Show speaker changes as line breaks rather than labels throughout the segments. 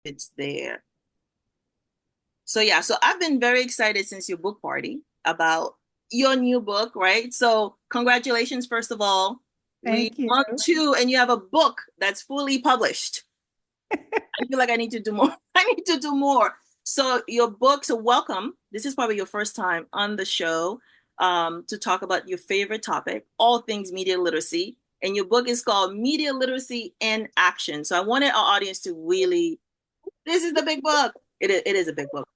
It's there. So yeah, so I've been very excited since your book party about your new book, right? So congratulations, first of all. We
Thank you.
month two, and you have a book that's fully published. I feel like I need to do more. I need to do more. So your book, so welcome. This is probably your first time on the show to talk about your favorite topic, all things media literacy. And your book is called Media Literacy in Action. So I wanted our audience to really, this is the big book. It is a big book.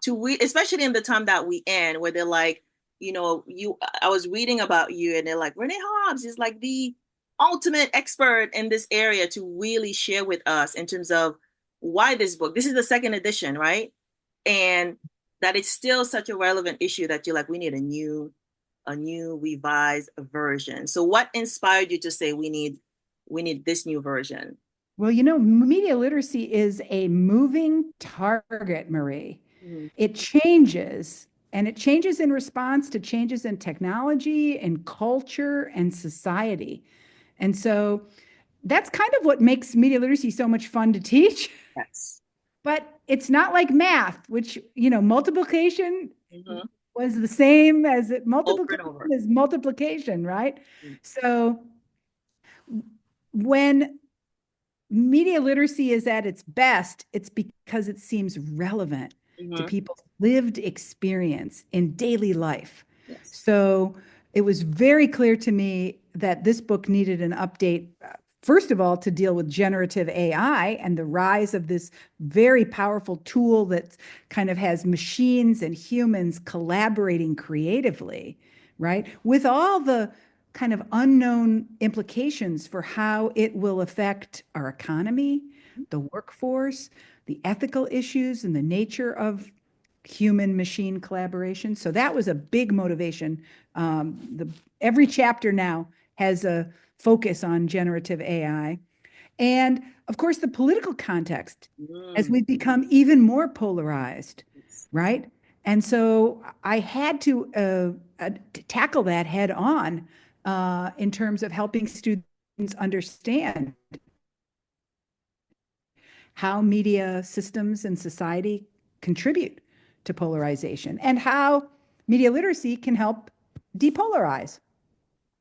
To we especially in the time that we in where they're like, I was reading about you and they're like, Renee Hobbs is like the ultimate expert in this area to really share with us in terms of why this book. This is the second edition, right? And that it's still such a relevant issue that you're like, we need a new revised version. So what inspired you to say we need this new version?
Well, media literacy is a moving target, Marie.
Mhm.
It changes, and it changes in response to changes in technology and culture and society. And so that's kind of what makes media literacy so much fun to teach.
Yes.
But it's not like math, which, multiplication
Mhm.
was the same as
Over and
multiplication
over.
is multiplication, right? So when media literacy is at its best, it's because it seems relevant to
Mhm.
people's lived experience in daily life.
Yes.
So it was very clear to me that this book needed an update. First of all, to deal with generative AI and the rise of this very powerful tool that kind of has machines and humans collaborating creatively, right? With all the kind of unknown implications for how it will affect our economy, the workforce, the ethical issues, and the nature of human machine collaboration. So that was a big motivation. Every chapter now has a focus on generative AI. And of course, the political context as
Mm.
we become even more polarized, right? And so I had to tackle that head on in terms of helping students understand how media systems and society contribute to polarization and how media literacy can help depolarize.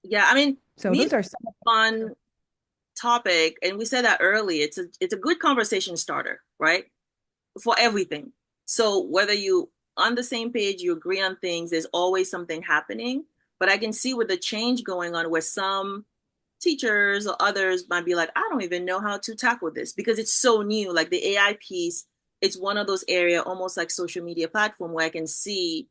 Yeah, I mean,
So
media
those are
is
some.
a fun topic, and we said that early. It's a good conversation starter, right? For everything. So whether you on the same page, you agree on things, there's always something happening. But I can see with the change going on where some teachers or others might be like, I don't even know how to tackle this because it's so new. Like the AI piece, it's one of those area, almost like social media platform where I can see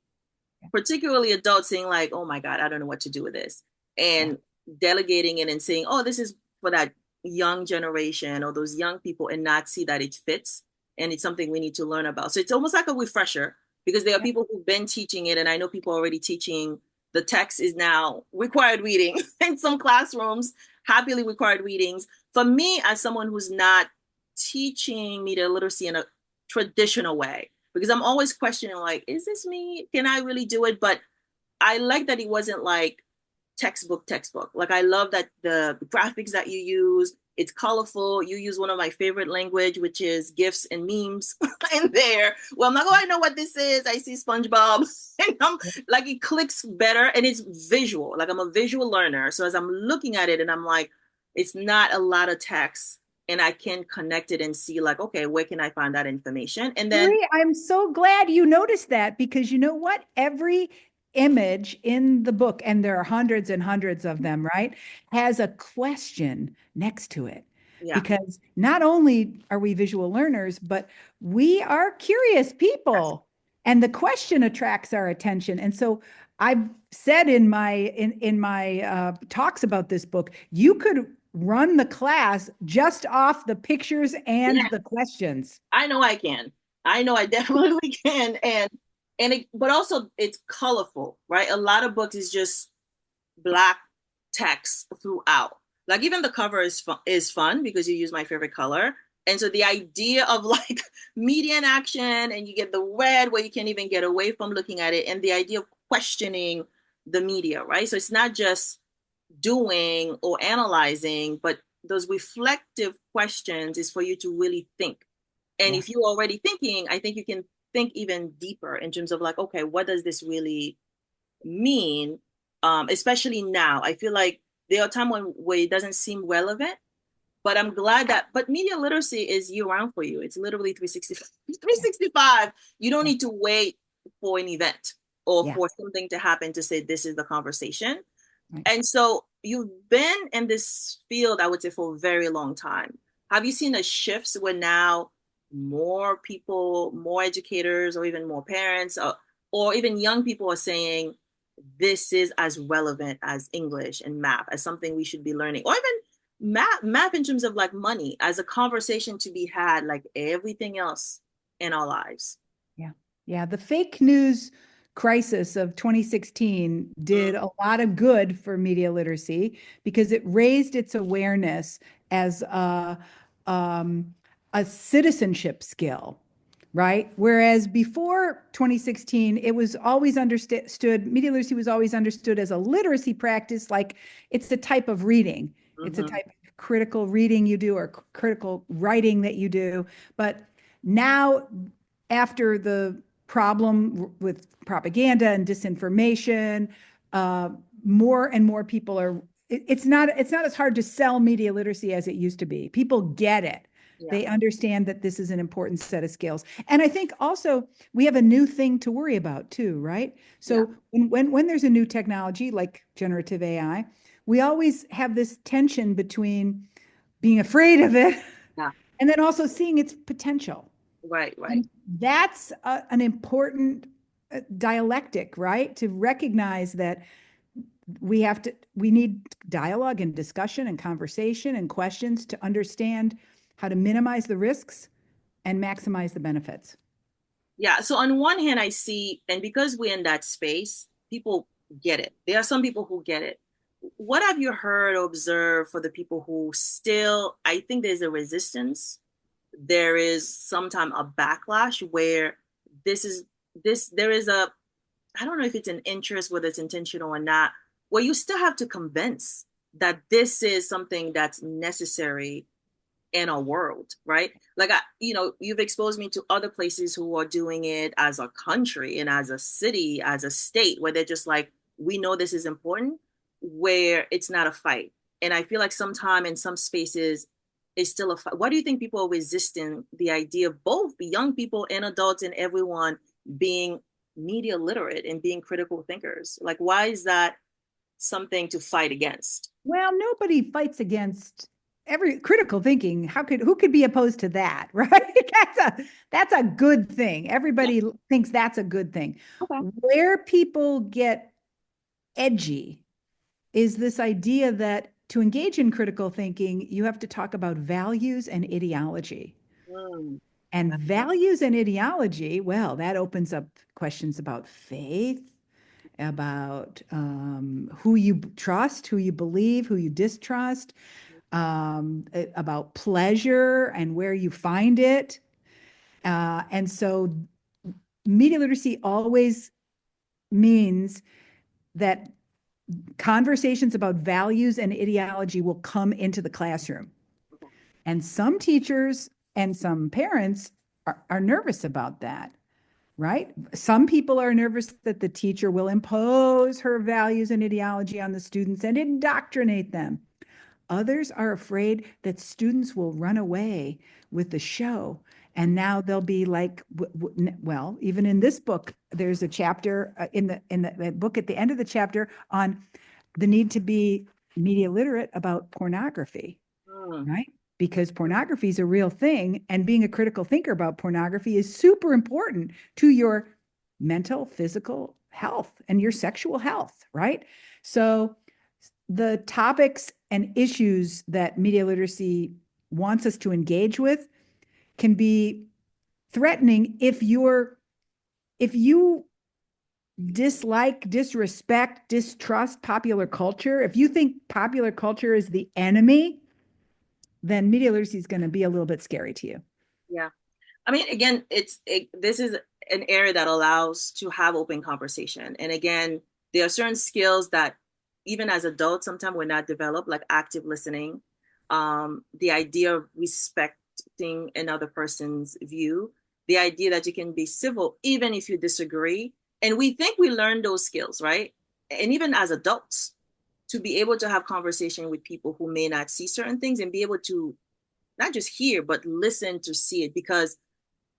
particularly adults saying like, oh my God, I don't know what to do with this.
Yeah.
And delegating it and saying, oh, this is for that young generation or those young people and not see that it fits and it's something we need to learn about. So it's almost like a refresher because there are
Yeah.
people who've been teaching it and I know people are already teaching the text is now required reading in some classrooms, happily required readings. For me, as someone who's not teaching media literacy in a traditional way, because I'm always questioning like, is this me? Can I really do it? But I like that it wasn't like textbook. Like I love that the graphics that you use, it's colorful. You use one of my favorite language, which is GIFs and memes in there. Well, I'm like, oh, I know what this is. I see SpongeBob. And I'm like, it clicks better and it's visual. Like I'm a visual learner. So as I'm looking at it and I'm like, it's not a lot of text and I can connect it and see like, okay, where can I find that information? And then
Marie, I'm so glad you noticed that because you know what? Every image in the book, and there are hundreds and hundreds of them, right, has a question next to it.
yeah,
Because not only are we visual learners, but we are curious people. And the question attracts our attention. And so I've said in my talks about this book, you could run the class just off the pictures and
yeah,
the questions.
I know I can. I know I definitely can. But also it's colorful, right? A lot of books is just black text throughout. Like even the cover is fun because you use my favorite color. And so the idea of like media in action and you get the red where you can't even get away from looking at it and the idea of questioning the media, right? So it's not just doing or analyzing, but those reflective questions is for you to really think. And
Yeah.
if you're already thinking, I think you can think even deeper in terms of like, okay, what does this really mean? Especially now, I feel like there are times where it doesn't seem relevant, but I'm glad that, but media literacy is year round for you. It's literally 365.
Yeah.
365. You don't
Yeah.
need to wait for an event or
Yeah.
for something to happen to say this is the conversation.
Right.
And so you've been in this field, I would say, for a very long time. Have you seen a shift where now more people, more educators, or even more parents, or even young people are saying this is as relevant as English and math, as something we should be learning, or even math in terms of like money, as a conversation to be had, like everything else in our lives?
Yeah. Yeah. The fake news crisis of 2016 did a lot of good for media literacy because it raised its awareness as um, a citizenship skill, right? Whereas before 2016, it was always understood, media literacy was always understood as a literacy practice, like it's a type of reading. It's a
Mm-hmm.
type of critical reading you do or critical writing that you do. But now, after the problem with propaganda and disinformation, uh, more and more people are. It's not as hard to sell media literacy as it used to be. People get it.
Yeah,
They understand that this is an important set of skills. And I think also we have a new thing to worry about too, right?
yeah,
So when there's a new technology like generative AI, we always have this tension between being afraid of it
yeah.
and then also seeing its potential.
Right, right.
And that's an important dialectic, right? To recognize that we need dialogue and discussion and conversation and questions to understand how to minimize the risks and maximize the benefits.
Yeah. So on one hand, I see, and because we're in that space, people get it. There are some people who get it. What have you heard or observed for the people who still, I think there's a resistance. There is sometimes a backlash where this is there is a, I don't know if it's an interest, whether it's intentional or not, where you still have to convince that this is something that's necessary in a world, right? Like you've exposed me to other places who are doing it as a country and as a city, as a state, where they're just like, we know this is important, where it's not a fight. And I feel like sometime in some spaces it's still a fight. Why do you think people are resisting the idea of both the young people and adults and everyone being media literate and being critical thinkers? Like, why is that something to fight against?
Well, nobody fights against every critical thinking. Who could be opposed to that, right? That's a good thing.
Yeah.
Everybody thinks that's a good thing.
Okay.
Where people get edgy is this idea that to engage in critical thinking, you have to talk about values and ideology.
Mm.
And values and ideology, well, that opens up questions about faith, about who you trust, who you believe, who you distrust, about pleasure and where you find it. And so media literacy always means that conversations about values and ideology will come into the classroom.
Okay.
And some teachers and some parents are nervous about that, right? Some people are nervous that the teacher will impose her values and ideology on the students and indoctrinate them. Others are afraid that students will run away with the show. And now they'll be like, well, even in this book, there's a chapter in the book at the end of the chapter on the need to be media literate about pornography,
Mm.
right? Because pornography is a real thing, and being a critical thinker about pornography is super important to your mental, physical health and your sexual health, right? So the topics and issues that media literacy wants us to engage with can be threatening if you dislike, disrespect, distrust popular culture. If you think popular culture is the enemy, then media literacy is going to be a little bit scary to you.
Yeah. I mean, again, this is an area that allows to have open conversation. And again, there are certain skills that even as adults, sometimes we're not developed, like active listening, the idea of respecting another person's view, the idea that you can be civil even if you disagree. And we think we learn those skills, right? And even as adults, to be able to have conversation with people who may not see certain things and be able to not just hear, but listen to see it. Because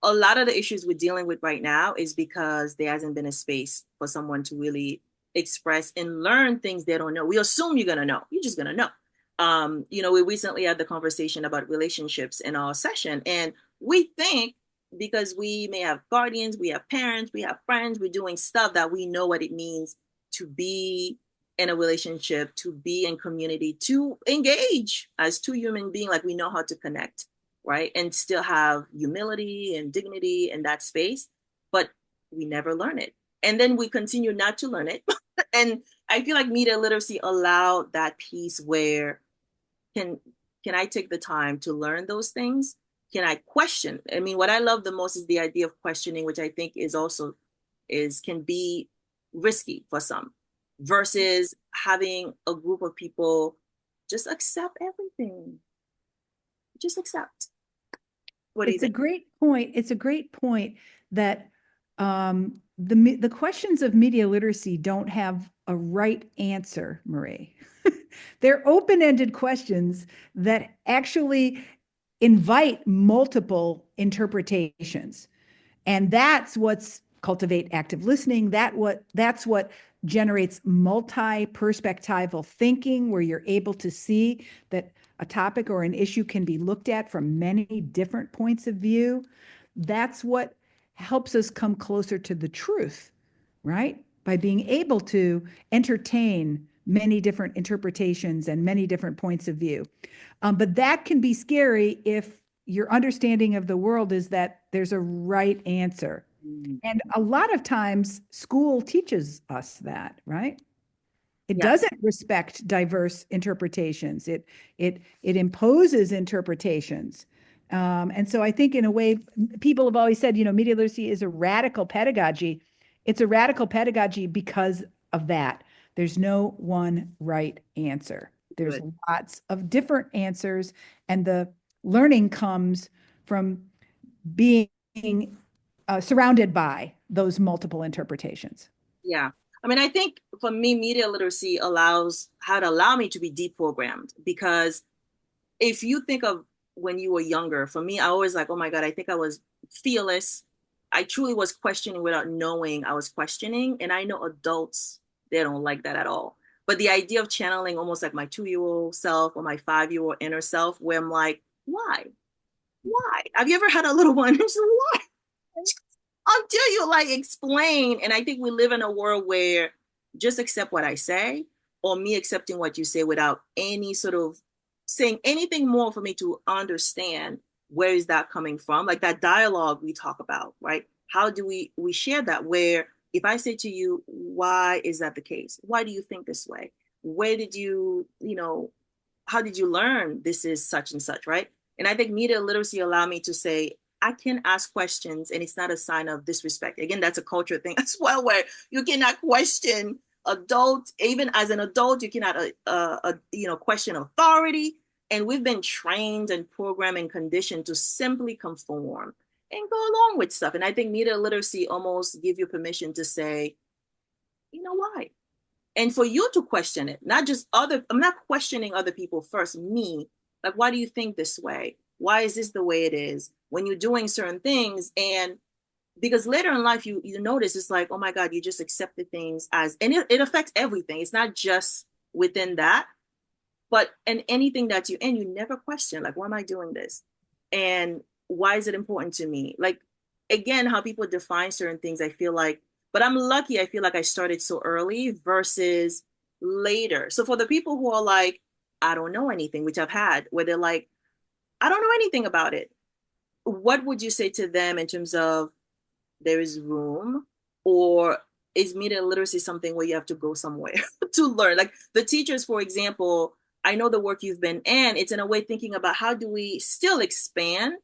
a lot of the issues we're dealing with right now is because there hasn't been a space for someone to really express and learn things they don't know. We assume you're going to know. You're just going to know. We recently had the conversation about relationships in our session, and we think because we may have guardians, we have parents, we have friends, we're doing stuff that we know what it means to be in a relationship, to be in community, to engage as two human beings, like we know how to connect, right? And still have humility and dignity in that space, but we never learn it. And then we continue not to learn it. And I feel like media literacy allowed that piece where can can I take the time to learn those things? Can I question? I mean, what I love the most is the idea of questioning, which I think is also is can be risky for some, versus having a group of people just accept everything. Just accept. What do you
It's a
think?
great point. It's a great point that the questions of media literacy don't have a right answer, Marie. They're open-ended questions that actually invite multiple interpretations. And that's what's cultivate active listening. That's what generates multi-perspectival thinking, where you're able to see that a topic or an issue can be looked at from many different points of view. That's what helps us come closer to the truth, right? By being able to entertain many different interpretations and many different points of view. But that can be scary if your understanding of the world is that there's a right answer.
Mm,
And a lot of times school teaches us that, right? It
yeah,
doesn't respect diverse interpretations. It imposes interpretations. And so I think in a way, people have always said, media literacy is a radical pedagogy. It's a radical pedagogy because of that. There's no one right answer. There's
good.
lots of different answers, and the learning comes from being surrounded by those multiple interpretations.
Yeah. I mean, I think for me, media literacy allows how to allow me to be deprogrammed, because if you think of when you were younger, for me, I always like, oh my God, I think I was fearless. I truly was questioning without knowing I was questioning. And I know adults, they don't like that at all. But the idea of channeling almost like my 2-year-old self or my 5-year-old inner self, where I'm like, why? Why? Have you ever had a little one? Why? Until you like explain. And I think we live in a world where just accept what I say, or me accepting what you say without any sort of saying anything more for me to understand where is that coming from, like that dialogue we talk about, right? How do we share that, where if I say to you, why is that the case, why do you think this way, where did you how did you learn this is such and such, right? And I think media literacy allowed me to say, I can ask questions and it's not a sign of disrespect. Again, that's a culture thing as well, where you cannot question adult, even as an adult, you cannot question authority. And we've been trained and programmed and conditioned to simply conform and go along with stuff. And I think media literacy almost give you permission to say, you know why? And for you to question it, not just I'm not questioning other people first, me, like, why do you think this way? Why is this the way it is when you're doing certain things? And because later in life, you notice it's like, oh my God, you just accepted things as, and it affects everything. It's not just within that, but in anything that you never question, like, why am I doing this? And why is it important to me? Like, again, how people define certain things, I feel like, but I'm lucky, I feel like I started so early versus later. So for the people who are like, I don't know anything, which I've had, where they're like, I don't know anything about it. What would you say to them in terms of there is room, or is media literacy something where you have to go somewhere to learn? Like the teachers, for example, I know the work you've been in, it's in a way thinking about how do we still expand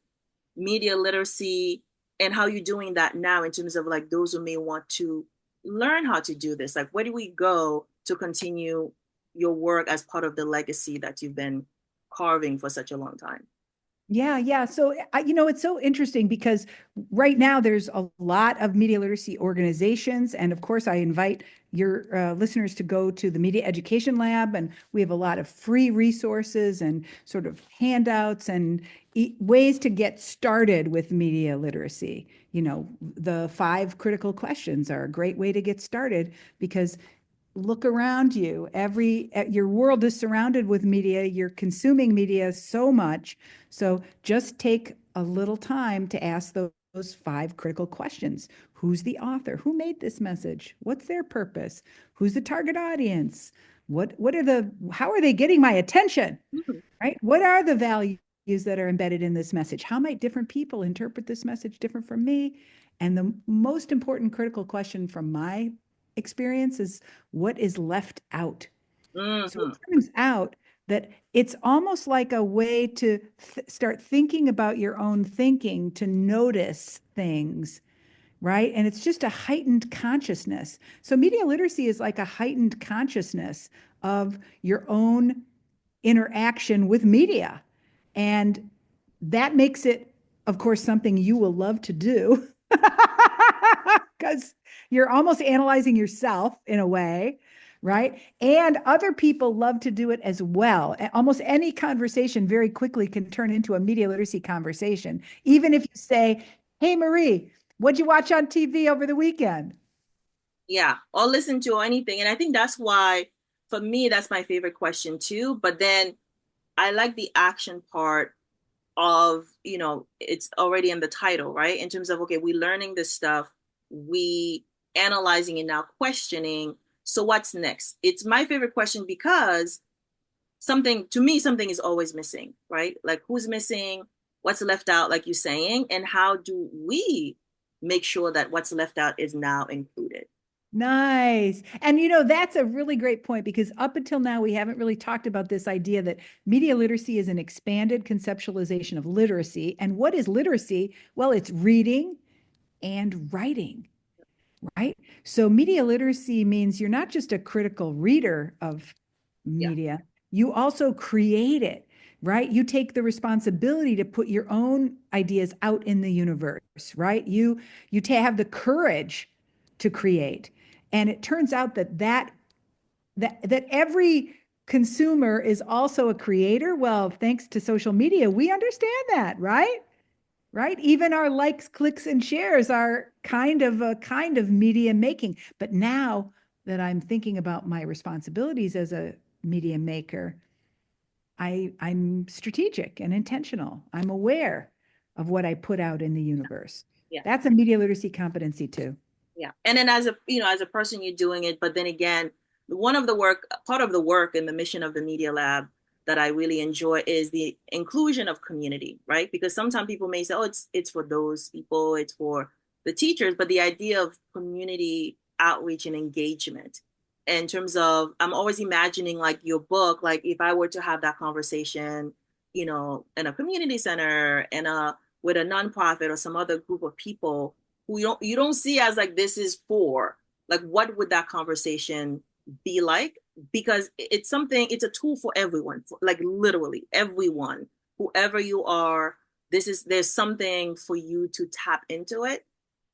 media literacy, and how you're doing that now in terms of like those who may want to learn how to do this. Like, where do we go to continue your work as part of the legacy that you've been carving for such a long time.
Yeah, yeah. So, it's so interesting because right now there's a lot of media literacy organizations. And of course, I invite your listeners to go to the Media Education Lab. And we have a lot of free resources and sort of handouts and ways to get started with media literacy. The 5 critical questions are a great way to get started because look around you. Your world is surrounded with media. You're consuming media so much. So just take a little time to ask those 5 critical questions. Who's the author? Who made this message? What's their purpose? Who's the target audience? How are they getting my attention?
Mhm.
Right? What are the values that are embedded in this message? How might different people interpret this message different from me? And the most important critical question from my experience is what is left out? So
Mhm.
it turns out that it's almost like a way to start thinking about your own thinking, to notice things, right? And it's just a heightened consciousness. So media literacy is like a heightened consciousness of your own interaction with media. And that makes it, of course, something you will love to do because you're almost analyzing yourself in a way, right? And other people love to do it as well. Almost any conversation very quickly can turn into a media literacy conversation. Even if you say, "Hey, Marie, what'd you watch on TV over the weekend?"
Yeah, or listen to or anything. And I think that's why, for me, that's my favorite question too. But then I like the action part of, it's already in the title, right? In terms of, okay, we learning this stuff, we analyzing it now, questioning. So what's next? It's my favorite question because something is always missing, right? Like who's missing, what's left out, like you're saying, and how do we make sure that what's left out is now included?
Nice. And that's a really great point because up until now, we haven't really talked about this idea that media literacy is an expanded conceptualization of literacy. And what is literacy? Well, it's reading and writing, right? So media literacy means you're not just a critical reader of
Yeah.
media, you also create it, right? You take the responsibility to put your own ideas out in the universe, right? Have the courage to create. And it turns out that every consumer is also a creator. Well, thanks to social media, we understand that, right? Right? Even our likes, clicks, and shares are kind of media making. But now that I'm thinking about my responsibilities as a media maker, I'm strategic and intentional. I'm aware of what I put out in the universe.
Yeah.
That's a media literacy competency too.
Yeah. And then as a person, you're doing it, but then again, part of the work and the mission of the Media Lab that I really enjoy is the inclusion of community, right? Because sometimes people may say, oh, it's for those people, it's for the teachers, but the idea of community outreach and engagement in terms of, I'm always imagining like your book, like if I were to have that conversation, in a community center and with a nonprofit or some other group of people who you don't see as like this is for, like what would that conversation be like? Because it's a tool for everyone, for, like literally everyone, whoever you are. There's something for you to tap into it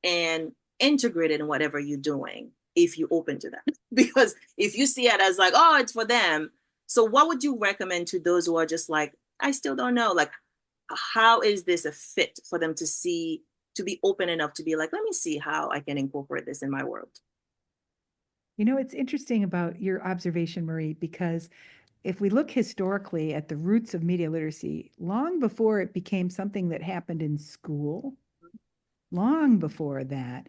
and integrate it in whatever you're doing if you're open to that. Because if you see it as like, oh, it's for them, so what would you recommend to those who are just like, I still don't know, like how is this a fit for them to see, to be open enough to be like, let me see how I can incorporate this in my world.
It's interesting about your observation, Marie, because if we look historically at the roots of media literacy, long before it became something that happened in school, long before that,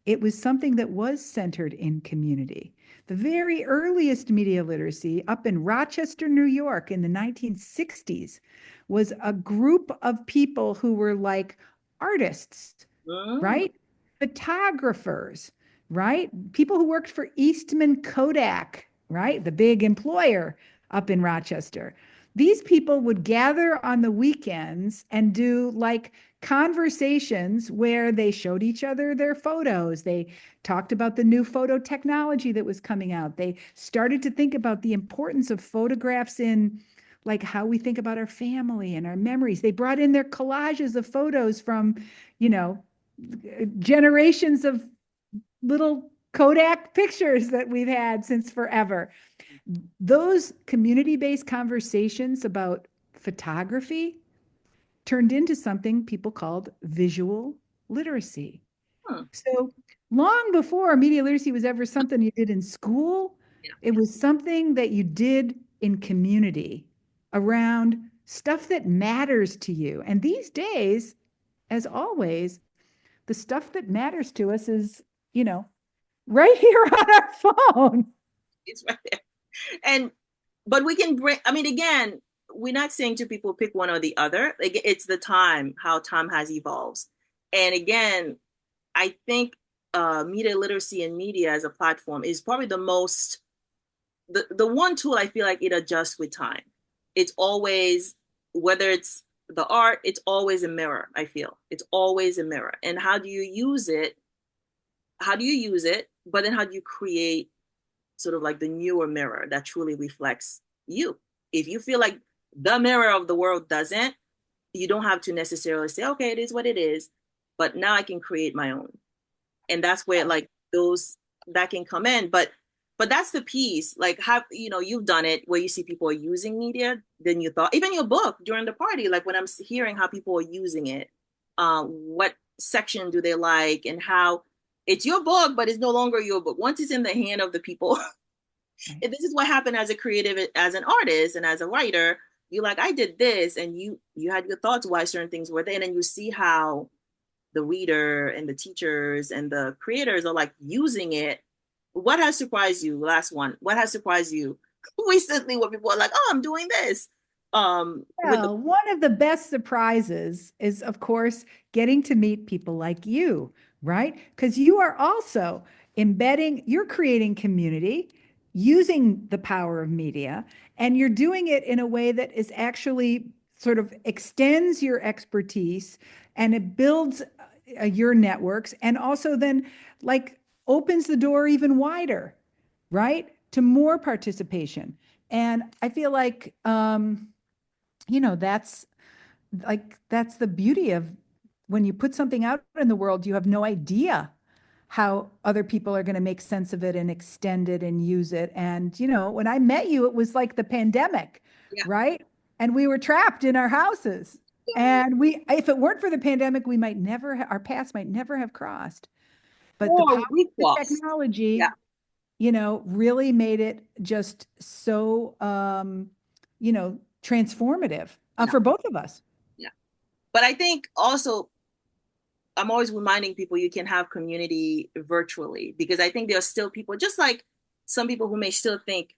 it was something that was centered in community. The very earliest media literacy up in Rochester, New York in the 1960s was a group of people who were like artists,
Mm,
right? Photographers, right? People who worked for Eastman Kodak, right? The big employer up in Rochester. These people would gather on the weekends and do like conversations where they showed each other their photos. They talked about the new photo technology that was coming out. They started to think about the importance of photographs in like how we think about our family and our memories. They brought in their collages of photos from, you know, generations of little Kodak pictures that we've had since forever. Those community-based conversations about photography turned into something people called visual literacy.
Hmm.
So long before media literacy was ever something you did in school,
Yeah.
it was something that you did in community around stuff that matters to you. And these days, as always, the stuff that matters to us is, you know, right here on our phone.
It's right there. And but we can bring, I mean, again, we're not saying to people pick one or the other. Like, it's the time, how time has evolved. And again, I think media literacy and media as a platform is probably the one tool I feel like it adjusts with time. It's always, whether it's the art, it's always a mirror, I feel. It's always a mirror. And how do you use it? How do you use it? But then how do you create sort of like the newer mirror that truly reflects you? If you feel like the mirror of the world doesn't, you don't have to necessarily say, okay, it is what it is, but now I can create my own. And that's where like those that can come in. But that's the piece. Like, have you've done it where you see people are using media, then you thought, even your book during the party, like when I'm hearing how people are using it, what section do they like, and how it's your book, but it's no longer your book. Once it's in the hand of the people,
Right.
this is what happened as a creative, as an artist and as a writer. You like, I did this, and you had your thoughts why certain things were there, and then you see how the reader and the teachers and the creators are like using it. What has surprised you? Last one. What has surprised you recently where people are like, oh, I'm doing this? With the
Well, one of the best surprises is, of course, getting to meet people like you, right? Because you are also you're creating community using the power of media, and you're doing it in a way that is actually sort of extends your expertise and it builds your networks and also then like opens the door even wider, right? To more participation. And I feel like, that's that's the beauty of when you put something out in the world, you have no idea how other people are going to make sense of it and extend it and use it. And, when I met you, it was like the pandemic,
yeah,
right? And we were trapped in our houses. And if it weren't for the pandemic, we might never, our paths might never have crossed. But the power
or
of
week
the
walks. Yeah,
technology, really made it just so, transformative
yeah,
for both of us.
yeah. But I think also I'm always reminding people you can have community virtually, because I think there are still people, just like some people who may still think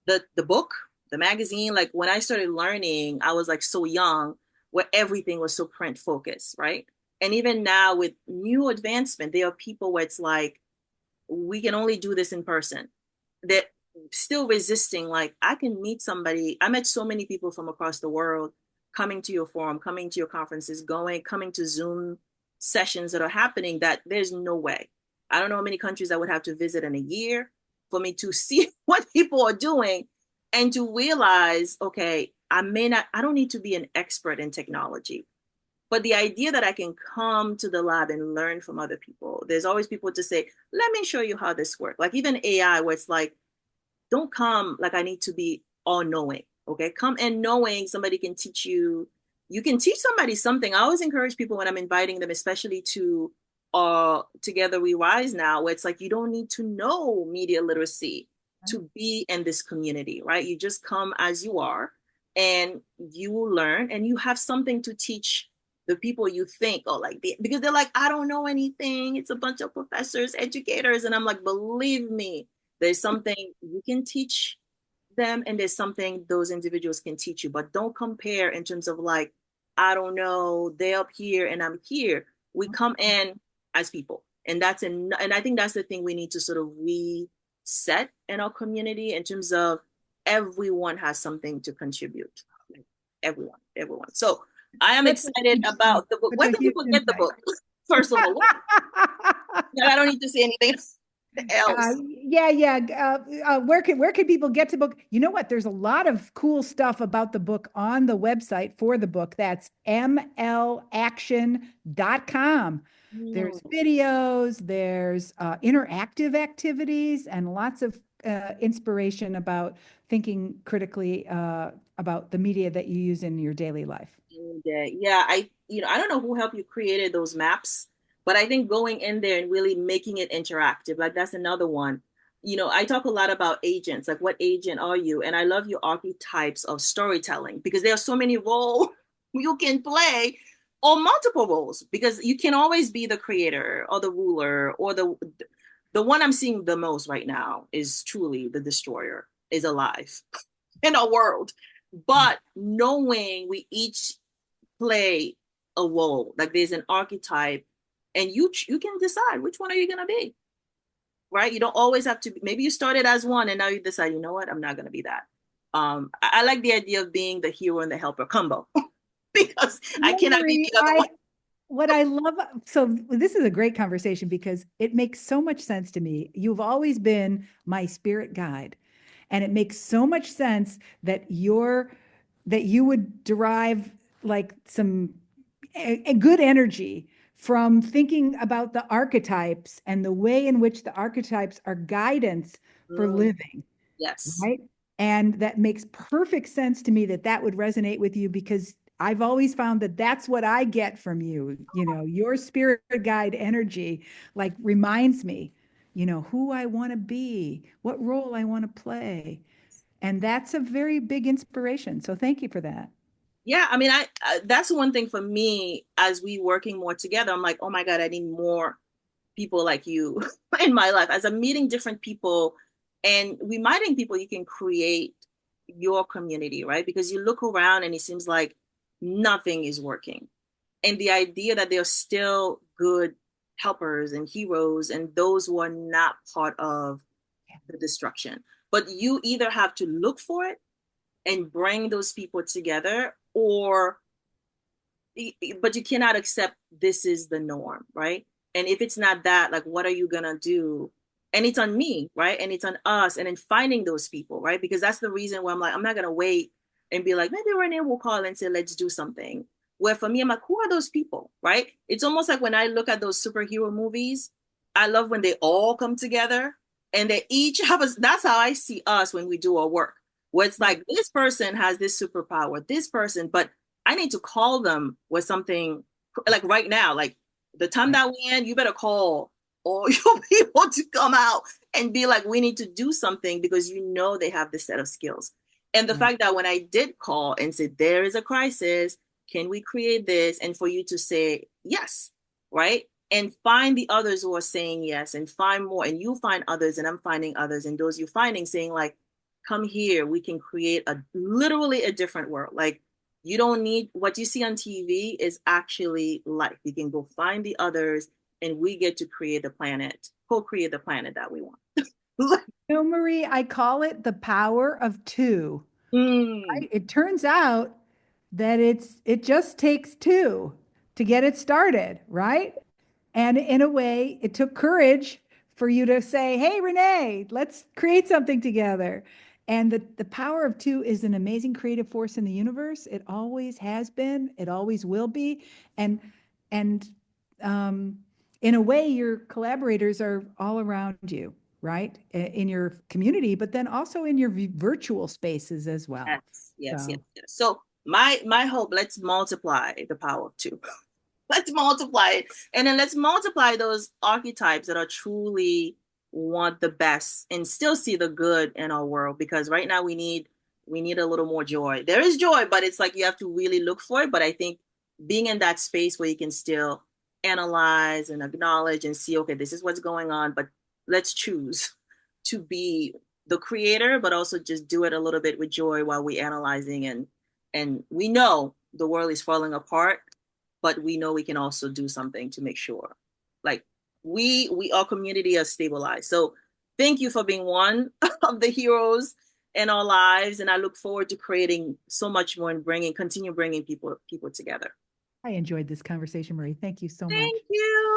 the book, the magazine, like when I started learning, I was like so young, where everything was so print focused, right? And even now with new advancement, there are people where it's like, we can only do this in person. That still resisting, like, I can meet somebody. I met so many people from across the world coming to your forum, coming to your conferences, coming to Zoom sessions that are happening, that there's no way. I don't know how many countries I would have to visit in a year for me to see what people are doing and to realize, okay, I don't need to be an expert in technology. But the idea that I can come to the lab and learn from other people, there's always people to say, let me show you how this works. Like even AI, where it's like, don't come like I need to be all knowing. Okay. Come and knowing somebody can teach you. You can teach somebody something. I always encourage people when I'm inviting them, especially to Together We Rise now, where it's like, you don't need to know media literacy to be in this community, right? You just come as you are and you will learn, and you have something to teach the people you think, oh, like, because they're like, I don't know anything. It's a bunch of professors, educators. And I'm like, believe me, there's something you can teach them, and there's something those individuals can teach you. But don't compare in terms of like, I don't know, they're up here and I'm here. We come in as people, and and I think that's the thing we need to sort of reset in our community in terms of everyone has something to contribute. Everyone. So I am
That's a
excited
huge thing.
about the book.
That's
Where
a
can
huge
people get the
insight.
book? First of all, I don't need to say anything else. else.
Yeah, yeah. Where can people get to book? You know what? There's a lot of cool stuff about the book on the website for the book. That's mlaction.com.
Mm,
There's videos, there's interactive activities, and lots of inspiration about thinking critically about the media that you use in your daily life.
yeah, I don't know who helped you created those maps, but I think going in there and really making it interactive, like that's another one. I talk a lot about agents, like what agent are you? And I love your archetypes of storytelling because there are so many roles you can play or multiple roles because you can always be the creator or the ruler or the one I'm seeing the most right now is truly the destroyer is alive in our world. But knowing we each play a role, like there's an archetype, and you can decide which one are you gonna be, right? You don't always have to. Maybe you started as one, and now you decide, you know what, I'm not gonna be that. I like the idea of being the hero and the helper combo because I
No,
cannot be
Marie,
the other one.
what I love, so this is a great conversation because it makes so much sense to me. You've always been my spirit guide, and it makes so much sense that you would derive like a good energy from thinking about the archetypes and the way in which the archetypes are guidance for
Mm,
living,
yes.
right? And that makes perfect sense to me that that would resonate with you because I've always found that that's what I get from you. Your spirit guide energy like reminds me, who I want to be, what role I want to play. And that's a very big inspiration. So thank you for that.
Yeah, I mean, I that's one thing for me as we working more together. I'm like, oh my God, I need more people like you in my life. As I'm meeting different people and we meeting people, you can create your community, right? Because you look around and it seems like nothing is working. And the idea that there are still good helpers and heroes and those who are not part of the destruction. But you either have to look for it and bring those people together, or but you cannot accept this is the norm, right? And if it's not that, like, what are you gonna do? And it's on me, right? And it's on us, and then finding those people, right? Because that's the reason why I'm like, I'm not gonna wait and be like, maybe Renee will call and say, let's do something. Where for me, I'm like, who are those people, right? It's almost like when I look at those superhero movies, I love when they all come together and they each have us. That's how I see us when we do our work. Where it's like this person has this superpower, this person, but I need to call them with something like right now, like the time
Right.
that we in, you better call all your people to come out and be like, we need to do something because they have this set of skills. And the
Right.
fact that when I did call and said, there is a crisis, can we create this? And for you to say yes, right? And find the others who are saying yes and find more. And you find others and I'm finding others. And those you finding saying like, come here, we can create a literally a different world. Like you don't need what you see on TV is actually life. You can go find the others and we get to create the planet, co-create the planet that we want.
Marie, I call it the power of two.
Mm,
It turns out that it just takes two to get it started, right? And in a way, it took courage for you to say, "Hey, Renee, let's create something together." And the power of two is an amazing creative force in the universe. It always has been, it always will be. And um, in a way, your collaborators are all around you, right? In your community, but then also in your virtual spaces as well.
yes, yes, yes,
So
yes. So my hope, let's multiply the power of two. Let's multiply it. And then let's multiply those archetypes that are truly want the best and still see the good in our world because right now we need a little more joy. There is joy, but it's like you have to really look for it. But I think being in that space where you can still analyze and acknowledge and see, okay, this is what's going on, but let's choose to be the creator, but also just do it a little bit with joy while we're analyzing and we know the world is falling apart, but we know we can also do something to make sure like we our community is stabilized. So thank you for being one of the heroes in our lives and I look forward to creating so much more and continue bringing people together.
I enjoyed this conversation, Marie. Thank you so much.
Thank you.